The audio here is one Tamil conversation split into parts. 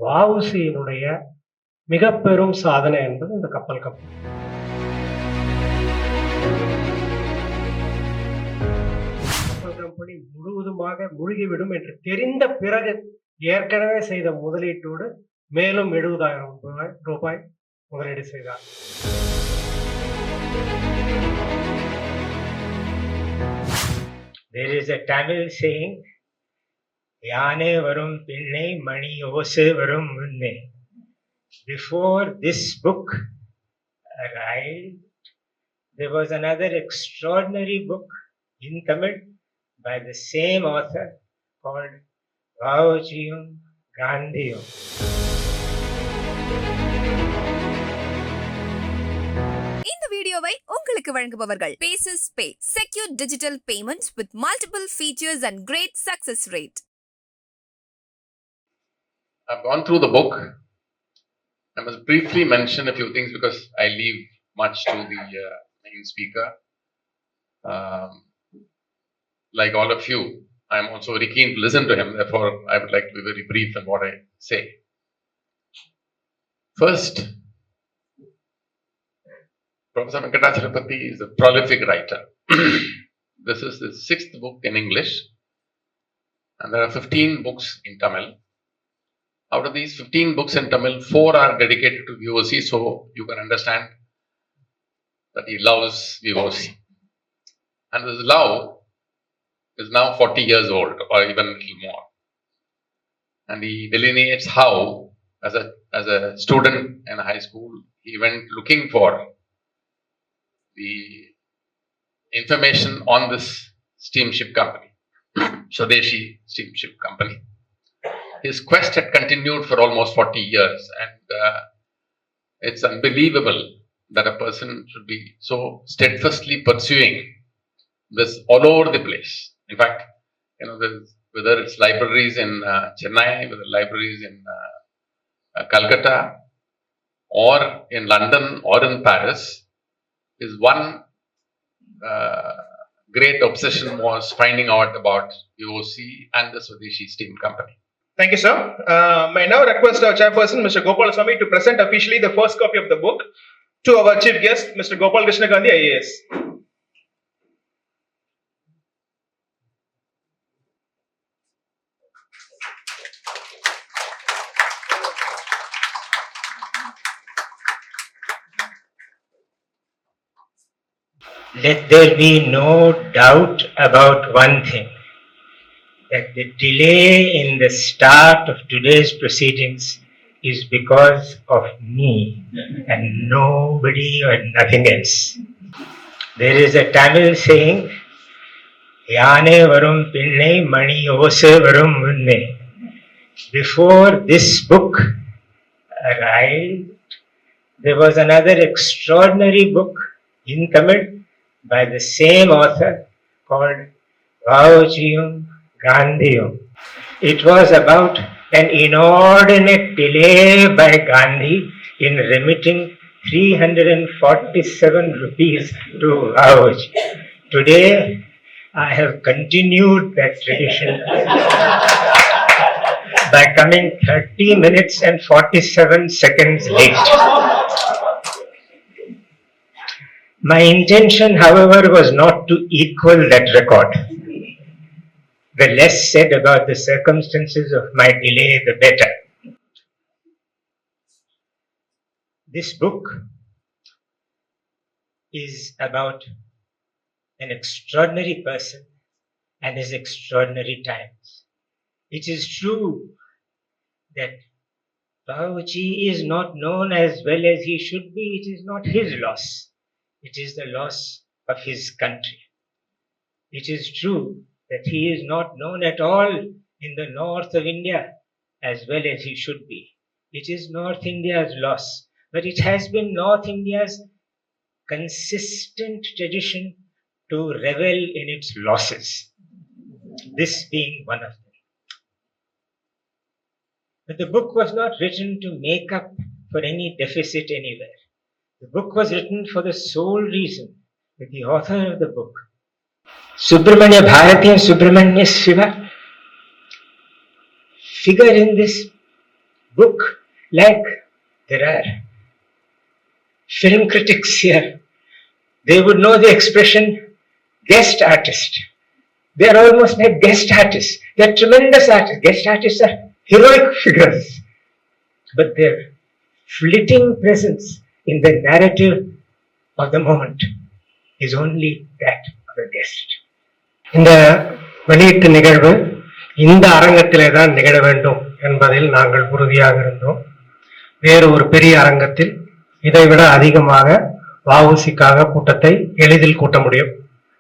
வ.உ.சி.யினுடைய மிக பெரும் சாதனை என்பது இந்த கப்பல் கப்பல். கப்பல் கம்பெனி முழுவதுமாக மூழ்கிவிடும் என்று தெரிந்த பிறகு ஏற்கனவே செய்த முதலீட்டோடு மேலும் 70,000 ரூபாய் முதலீடு செய்தார். There is a Tamil saying, யானே வரும் பின்னே மணி ஓசை வரும் முன்னே. Before this book arrived, there was another extraordinary book in Tamil by the same author called Vavujiyum Gandhiyum. இந்த வீடியோவை உங்களுக்கு வழங்குபவர்கள் Paces Pay, secure digital payments with multiple features and great success rate. I've gone through the book. I must briefly mention a few things because I leave much to the main speaker. Like all of you, I am also very keen to listen to him. Therefore, I would like to be very brief in what I say. First, Professor Venkatacharapati is a prolific writer. This is his 6th book in English, and there are 15 books in Tamil. Out of these 15 books in Tamil, 4 are dedicated to VOC, so you can understand that he loves VOC. And this love is now 40 years old, or even a little more. And he delineates how, as a student in high school, he went looking for the information on this steamship company, Swadeshi Steamship Company. His quest had continued for almost 40 years, and it's unbelievable that a person should be so steadfastly pursuing this all over the place. In fact, whether it's libraries in Chennai, whether libraries in Calcutta, or in London, or in Paris, his one great obsession was finding out about VOC and the Swadeshi Steam Company. Thank you, sir. May I now request our chairperson, Mr. Gopalaswamy, to present officially the first copy of the book to our chief guest, Mr. Gopal Krishna Gandhi, IAS. Let there be no doubt about one thing, that the delay in the start of today's proceedings is because of me and nobody or nothing else. There is a Tamil saying, யானே வரும் பின்னே மணி ஓசை வரும் முன்னே. Before this book arrived, there was another extraordinary book in Tamil by the same author called Vavujiyum Gandhiyum. It was about an inordinate delay by Gandhi in remitting 347 rupees to Vavujji. Today, I have continued that tradition by coming 30 minutes and 47 seconds late. My intention, however, was not to equal that record. The less said about the circumstances of my delay, the better. This book is about an extraordinary person and his extraordinary times. It is true that Vavujji is not known as well as he should be. It is not his loss. It is the loss of his country. It is true that he is not known at all in the north of India as well as he should be. It is North India's loss, but it has been North India's consistent tradition to revel in its losses, this being one of them. But the book was not written to make up for any deficit anywhere. The book was written for the sole reason that the author of the book, Subramanya Bharatiya Subramanya Shiva, figure in this book like there are film critics here. They would know the expression guest artist. They are almost like guest artists. They are tremendous artists. Guest artists are heroic figures. But their flitting presence in the narrative of the moment is only that of a guest. இந்த வெளியீட்டு நிகழ்வு இந்த அரங்கத்திலே தான் நிகழ வேண்டும் என்பதில் நாங்கள் உறுதியாக இருந்தோம். வேறு ஒரு பெரிய அரங்கத்தில் இதைவிட அதிகமாக வஉசிக்காக கூட்டத்தை எளிதில் கூட்ட முடியும்.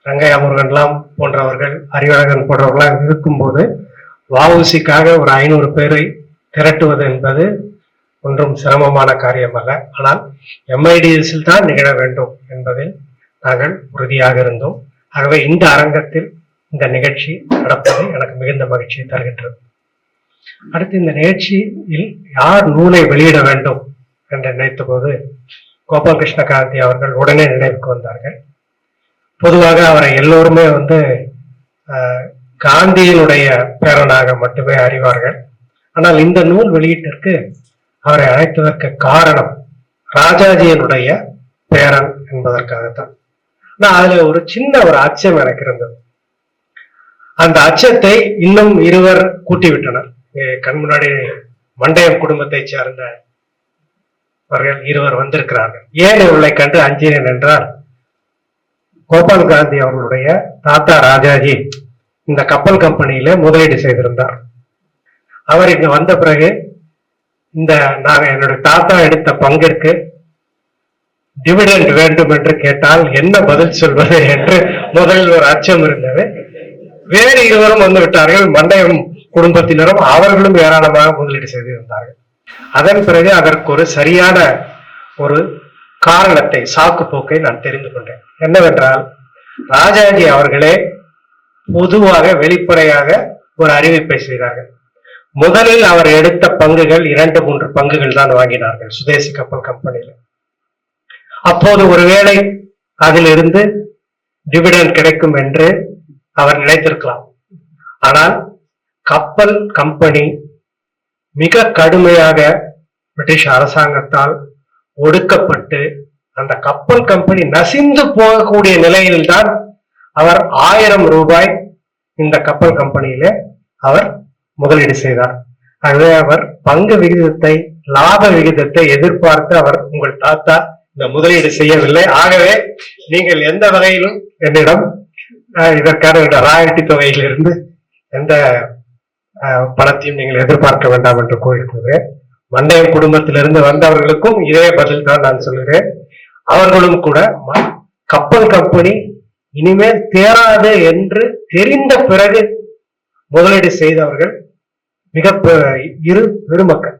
ரங்கையா முருகன்லாம் போன்றவர்கள், அறிவழகன் போன்றவர்களாம் இருக்கும்போது வஉசிக்காக ஒரு 500 பேரை திரட்டுவது என்பது ஒன்றும் சிரமமான காரியம் அல்ல. ஆனால் MIDSல் தான் நிகழ வேண்டும் என்பதில் நாங்கள் உறுதியாக இருந்தோம். ஆகவே இந்த அரங்கத்தில் இந்த நிகழ்ச்சி நடப்பது எனக்கு மிகுந்த மகிழ்ச்சியை தருகின்றது. அடுத்து இந்த நிகழ்ச்சியில் யார் நூலை வெளியிட வேண்டும் என்று நினைத்த போது கோபால் கிருஷ்ணகாந்தி அவர்கள் உடனே நினைவுக்கு வந்தார்கள். பொதுவாக அவரை எல்லோருமே காந்தியினுடைய பேரனாக மட்டுமே அறிவார்கள். ஆனால் இந்த நூல் வெளியீட்டிற்கு அவரை அழைத்ததற்கு காரணம் ராஜாஜியினுடைய பேரன் என்பதற்காகத்தான். ஆனா அதுல ஒரு சின்ன அச்சம் எனக்கு இருந்தது. அந்த அச்சத்தை இன்னும் இருவர் கூட்டிவிட்டனர். கண் முன்னாடி மண்டையம் குடும்பத்தை சேர்ந்தவர்கள் இருவர் வந்திருக்கிறார்கள். ஏன் இவர்களை கண்டு அஞ்சினேன் என்றால், கோபால் காந்தி அவர்களுடைய தாத்தா ராஜாஜி இந்த கப்பல் கம்பெனியில முதலீடு செய்திருந்தார். அவர் இங்க வந்த பிறகு என்னுடைய தாத்தா எடுத்த பங்கிற்கு டிவிடெண்ட் வேண்டும் என்று கேட்டால் என்ன பதில் சொல்வது என்று முதலில் ஒரு அச்சம் இருந்தது. வேறு இருவரும் வந்து விட்டார்கள். மண்டையம் குடும்பத்தினரும் அவர்களும் ஏராளமாக முதலீடு செய்திருந்தார்கள். அதன் பிறகு அதற்கு ஒரு சரியான ஒரு காரணத்தை, சாக்கு போக்கை நான் தெரிந்து கொண்டேன். என்னவென்றால், ராஜாஜி அவர்களே பொதுவாக வெளிப்படையாக ஒரு அறிவிப்பை செய்தார்கள். முதலில் அவர் எடுத்த பங்குகள் 2-3 பங்குகள் தான் வாங்கினார்கள் சுதேசி கப்பல் கம்பெனியில. அப்போது ஒருவேளை அதிலிருந்து டிவிடெண்ட் கிடைக்கும் என்று அவர் நினைத்திருக்கலாம். ஆனால் கப்பல் கம்பெனி மிக கடுமையாக பிரிட்டிஷ் அரசாங்கத்தால் ஒடுக்கப்பட்டு அந்த கப்பல் கம்பெனி நசிந்து போகக்கூடிய நிலையில்தான் அவர் 1000 ரூபாய் இந்த கப்பல் கம்பெனியில அவர் முதலீடு செய்தார். ஆகவே அவர் பங்கு விகிதத்தை, லாப விகிதத்தை எதிர்பார்த்து அவர் உங்கள் தாத்தா இந்த முதலீடு செய்யவில்லை. ஆகவே நீங்கள் எந்த வகையிலும் என்னிடம் இதற்கான ராயல்டி தொகையிலிருந்து எந்த பணத்தையும் நீங்கள் எதிர்பார்க்க வேண்டாம் என்று கூறியிருக்கிறேன். மண்டையம் குடும்பத்திலிருந்து வந்தவர்களுக்கும் இதே பதில் தான் நான் சொல்கிறேன். அவர்களும் கூட கப்பல் கம்பெனி இனிமேல் தேராது என்று தெரிந்த பிறகு முதலீடு செய்தவர்கள் இரு பெருமக்கள்.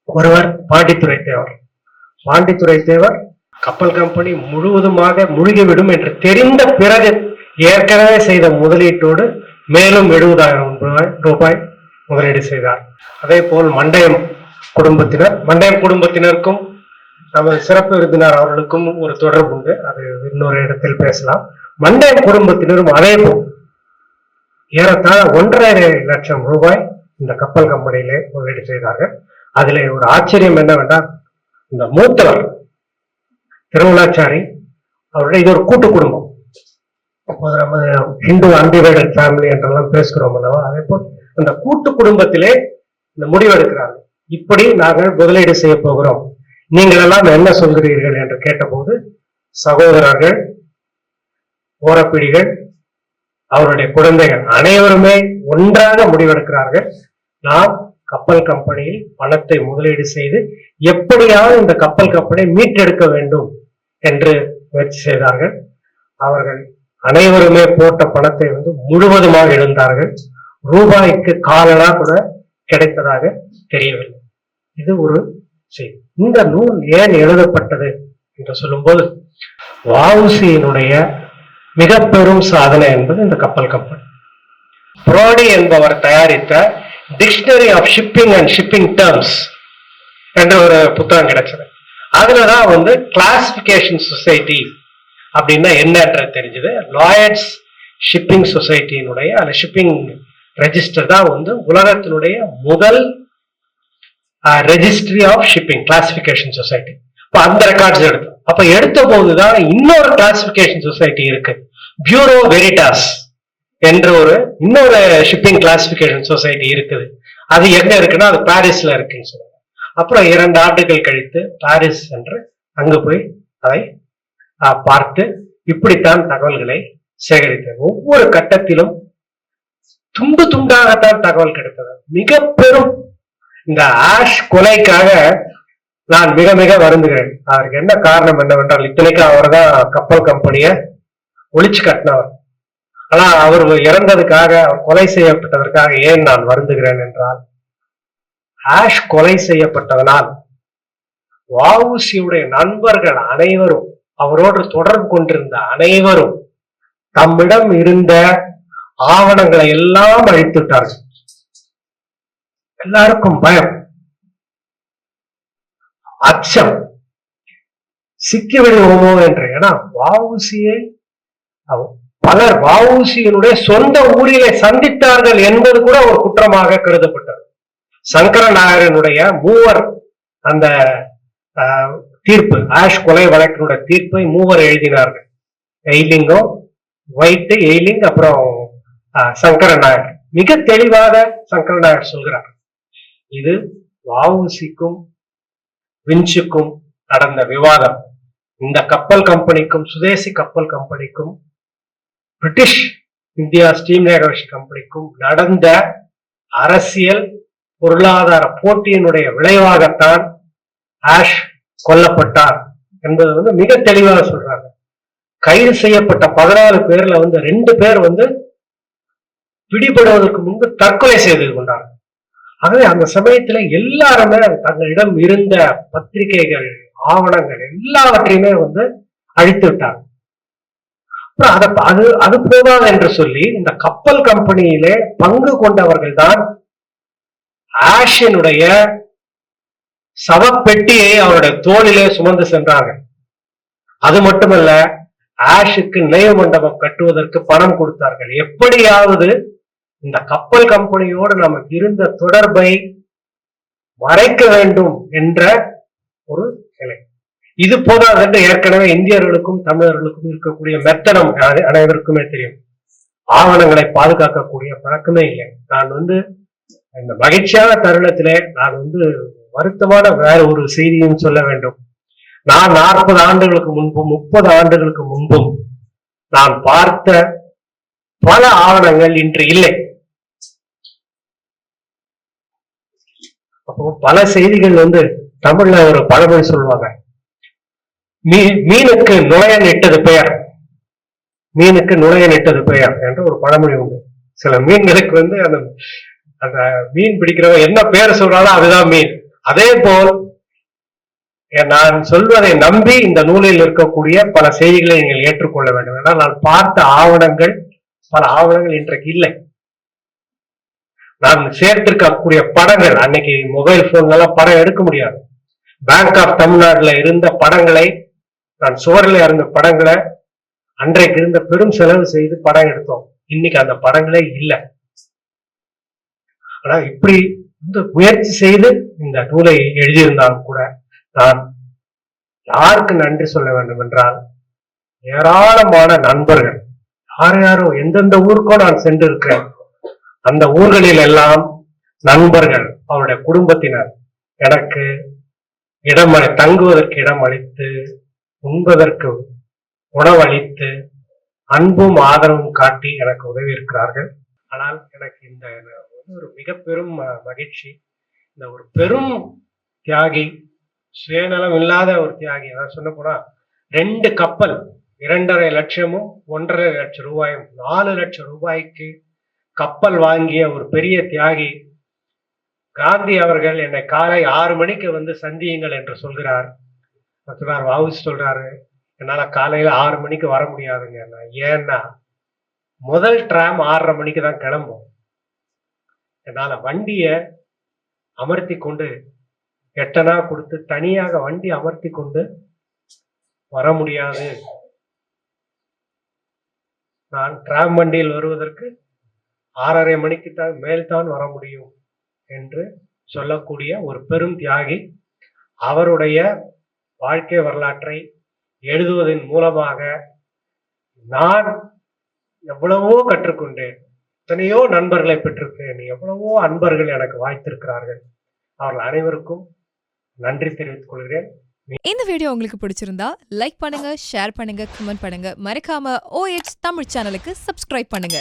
ஒருவர் பாண்டித்துரை தேவர். பாண்டித்துரை தேவர் கப்பல் கம்பெனி முழுவதுமாக முழுகிவிடும் என்று தெரிந்த பிறகு ஏற்கனவே செய்த முதலீட்டோடு மேலும் 70,000 ரூபாய் முதலீடு செய்தார். அதே போல் மண்டையம் குடும்பத்தினருக்கும் நமது சிறப்பு விருந்தினர் அவர்களுக்கும் ஒரு தொடர்பு உண்டு. அது இன்னொரு இடத்தில் பேசலாம். மண்டையம் குடும்பத்தினரும் அதே போல் ஏறத்தாழ 1.5 லட்சம் ரூபாய் இந்த கப்பல் கம்பெனியிலே முதலீடு செய்தார்கள். அதிலே ஒரு ஆச்சரியம் என்னவென்றால், இந்த மூத்தவர் திருமலாச்சாரி அவருடைய இது ஒரு கூட்டு குடும்பம். அப்போது நம்ம ஹிந்து அன்டிவைடட் ஃபேமிலி என்றெல்லாம் பேசுகிறோம் அல்லவா, அதே போல் அந்த கூட்டு குடும்பத்திலே இந்த முடிவெடுக்கிறார்கள். இப்படி நாங்கள் முதலீடு செய்ய போகிறோம், நீங்கள் எல்லாம் என்ன சொல்கிறீர்கள் என்று கேட்டபோது சகோதரர்கள், ஓரப்பிடிகள், அவருடைய குழந்தைகள் அனைவருமே ஒன்றாக முடிவெடுக்கிறார்கள். நாம் கப்பல் கம்பெனியில் பணத்தை முதலீடு செய்து எப்படியாவது இந்த கப்பல் கம்பெனியை மீட்டெடுக்க வேண்டும் என்று முயற்சி செய்தார்கள். அவர்கள் அனைவருமே போட்ட பணத்தை முழுவதுமாக இழந்தார்கள். ரூபாய்க்கு காலனா கூட கிடைத்ததாக தெரியவில்லை. இது ஒரு செய்தி. இந்த நூல் ஏன் எழுதப்பட்டது என்று சொல்லும்போது, வஉசியினுடைய மிக பெரும் சாதனை என்பது இந்த கப்பல் கம்பெனி. புரோடி என்பவர் தயாரித்த dictionary of shipping and shipping terms என்ற ஒரு புத்தகம் கிடைச்சது. அதுலதான் கிளாசிபிகேஷன் சொசைட்டி அப்படின்னா என்னன்றது தெரிஞ்சது. லாயர்ஸ் ஷிப்பிங் சொசைட்டியினுடைய அந்த ஷிப்பிங் ரெஜிஸ்டர் தான் உலகத்தினுடைய முதல் registry of shipping classification society. இப்ப அந்த ரெக்கார்ட்ஸ் எடுத்தோம். அப்ப எடுத்த போதுதான் இன்னொரு கிளாசிபிகேஷன் சொசைட்டி இருக்கு, பியூரோ வெரிட்டாஸ் என்ற இன்னொரு ஷிப்பிங் கிளாசிபிகேஷன் சொசைட்டி இருக்குது. அது எங்க இருக்குன்னா அது பாரிஸ்ல இருக்குன்னு சொல்லுவாங்க. அப்புறம் 2 ஆண்டுகள் கழித்து பாரிஸ் சென்று அங்கு போய் அதை பார்த்து இப்படித்தான் தகவல்களை சேகரித்தது. ஒவ்வொரு கட்டத்திலும் துண்டு துண்டாகத்தான் தகவல் கிடைத்தது. மிக பெரும் இந்த ஆஷ் கொலைக்காக நான் மிக மிக வருந்துகிறேன். அதற்கு என்ன காரணம் என்னவென்றால், இத்தனைக்கும் அவர் தான் கப்பல் கம்பெனிய ஒழிச்சு கட்டினவர். ஆனா அவர் இறந்ததுக்காக, அவர் கொலை செய்யப்பட்டதற்காக ஏன் நான் வருந்துகிறேன் என்றால், ஆஷ் கொலை செய்யப்பட்டதனால் வஉசியுடைய நண்பர்கள் அனைவரும், அவரோடு தொடர்பு கொண்டிருந்த அனைவரும் தம்மிடம் இருந்த ஆவணங்களை எல்லாம் அழித்துவிட்டார்கள். எல்லாருக்கும் பயம், அச்சம், சிக்கி விடுவோமோ என்று. ஏன்னா வஉசியை பலர் வஉசியினுடைய சொந்த ஊரிலே சந்தித்தார்கள் என்பது கூட ஒரு குற்றமாக கருதப்பட்டது. சங்கர நாயரனுடைய 3 அந்த தீர்ப்பு, ஆஷ் கொலை வழக்கினுடைய தீர்ப்பை 3 எழுதினார்கள். எய்லிங்கும், ஒயிட், எய்லிங், அப்புறம் சங்கர நாயர். மிக தெளிவாக சங்கர நாயர் சொல்கிறார், இது வஉசிக்கும் விஞ்சுக்கும் நடந்த விவாதம். இந்த கப்பல் கம்பெனிக்கும், சுதேசி கப்பல் கம்பெனிக்கும், பிரிட்டிஷ் இந்தியா ஸ்டீம் நேவிகேஷன் கம்பெனிக்கும் நடந்த அரசியல் பொருளாதார போட்டியினுடைய விளைவாகத்தான் ஆஷ் கொல்லப்பட்டார் என்பது மிக தெளிவாக சொல்றாங்க. கைது செய்யப்பட்ட 14 பேர்ல 2 பேர் பிடிபடுவதற்கு முன்பு தற்கொலை செய்து கொண்டார்கள். ஆகவே அந்த சமயத்துல எல்லாருமே தங்களிடம் இருந்த பத்திரிகைகள், ஆவணங்கள் எல்லாவற்றையுமே அழித்து விட்டாங்க. அது போதாது என்று சொல்லி இந்த கப்பல் கம்பெனியிலே பங்கு கொண்டவர்கள் தான் ஆஷினுடைய சவப்பெட்டியை அவருடைய தோளிலே சுமந்து சென்றார்கள். அது மட்டுமல்ல, ஆஷுக்கு நினைவு மண்டபம் கட்டுவதற்கு பணம் கொடுத்தார்கள். எப்படியாவது இந்த கப்பல் கம்பெனியோடு நமக்கு இருந்த தொடர்பை மறைக்க வேண்டும் என்ற ஒரு நிலை. இது போதாது என்று ஏற்கனவே இந்தியர்களுக்கும் தமிழர்களுக்கும் இருக்கக்கூடிய மெத்தனம் அனைவருக்குமே தெரியும். ஆவணங்களை பாதுகாக்கக்கூடிய பழக்கமே இல்லை. நான் இந்த மகிழ்ச்சியான தருணத்திலே நான் வருத்தமான வேற ஒரு செய்தியும் சொல்ல வேண்டும். நான் 40 ஆண்டுகளுக்கு முன்பும் 30 ஆண்டுகளுக்கு முன்பும் நான் பார்த்த பல ஆவணங்கள் இன்று இல்லை. அப்போ பல செய்திகள் தமிழ்ல ஒரு பழமொழி சொல்லுவாங்க, மீனுக்கு நுழையன் இட்டது பெயர், மீனுக்கு நுழையன் இட்டது பெயர் என்ற ஒரு பழமொழி உண்டு. சில மீன்களுக்கு அந்த மீன் பிடிக்கிறவங்க என்ன பெயர் சொல்றாலும் அதுதான் மீன். அதே போல் நான் சொல்வதை நம்பி இந்த நூலில் இருக்கக்கூடிய பல செய்திகளை நீங்கள் ஏற்றுக்கொள்ள வேண்டும். ஏன்னா நான் பார்த்த ஆவணங்கள், பல ஆவணங்கள் இன்றைக்கு இல்லை. நான் சேர்த்திருக்கக்கூடிய படங்கள், அன்னைக்கு மொபைல் போன்லாம் படம் எடுக்க முடியாது. பேங்க் ஆஃப் தமிழ்நாடுல இருந்த படங்களை, நான் சுவரில் இருந்த படங்களை அன்றைக்கு இருந்த பெரும் செலவு செய்து படம் எடுத்தோம். இன்னைக்கு அந்த படங்களே இல்லை. ஆனா இப்படி முயற்சி செய்து இந்த நூலை எழுதியிருந்தாலும் கூட நான் யாருக்கு நன்றி சொல்ல வேண்டும் என்றால், ஏராளமான நண்பர்கள், யாரோ எந்தெந்த ஊருக்கோ நான் சென்று இருக்கிறேன். அந்த ஊர்களில் எல்லாம் நண்பர்கள், அவருடைய குடும்பத்தினர் எனக்கு தங்குவதற்கு இடம் அளித்து, உண்பதற்கு உணவளித்து, அன்பும் ஆதரவும் காட்டி எனக்கு உதவி இருக்கிறார்கள். ஆனால் எனக்கு இந்த ஒரு மிக பெரும் மகிழ்ச்சி, இந்த ஒரு பெரும் தியாகி, சுயநலம் இல்லாத ஒரு தியாகி. அதான் சொன்ன போனா 2 கப்பல், 2.5 லட்சமும் 1.5 லட்சம் ரூபாயும், 4 லட்சம் ரூபாய்க்கு கப்பல் வாங்கிய ஒரு பெரிய தியாகி காந்தி அவர்கள் என்னை காலை 6 மணிக்கு சந்தியுங்கள் என்று சொல்கிறார். வஉசி சொல்றாரு, என்னால காலையில 6 மணிக்கு வர முடியாதுங்க. ஏன்னா முதல் டிராம் 6:30 மணிக்கு தான் கிளம்பும். என்னால வண்டிய அமர்த்தி கொண்டு 8 அணா கொடுத்து தனியாக வண்டி அமர்த்தி கொண்டு வர முடியாது. நான் டிராம் வண்டியில் வருவதற்கு 6:30 மணிக்கு தான் மேல்தான் வர முடியும் என்று சொல்லக்கூடிய ஒரு பெரும் தியாகி. அவருடைய வாழ்க்கை வரலாற்றை எழுதுவதன் மூலமாக நான் எவ்வளவோ கற்றுக்கொண்டேன், எத்தனையோ நண்பர்களை பெற்றிருக்கிறேன், எவ்வளவோ அன்பர்கள் எனக்கு வாய்த்திருக்கிறார்கள். அவர்கள் அனைவருக்கும் நன்றி தெரிவித்துக் கொள்கிறேன். இந்த வீடியோ உங்களுக்கு பிடிச்சிருந்தா லைக் பண்ணுங்க, ஷேர் பண்ணுங்க, கமெண்ட் பண்ணுங்க. மறக்காம OH தமிழ் சேனலுக்கு சப்ஸ்கிரைப் பண்ணுங்க.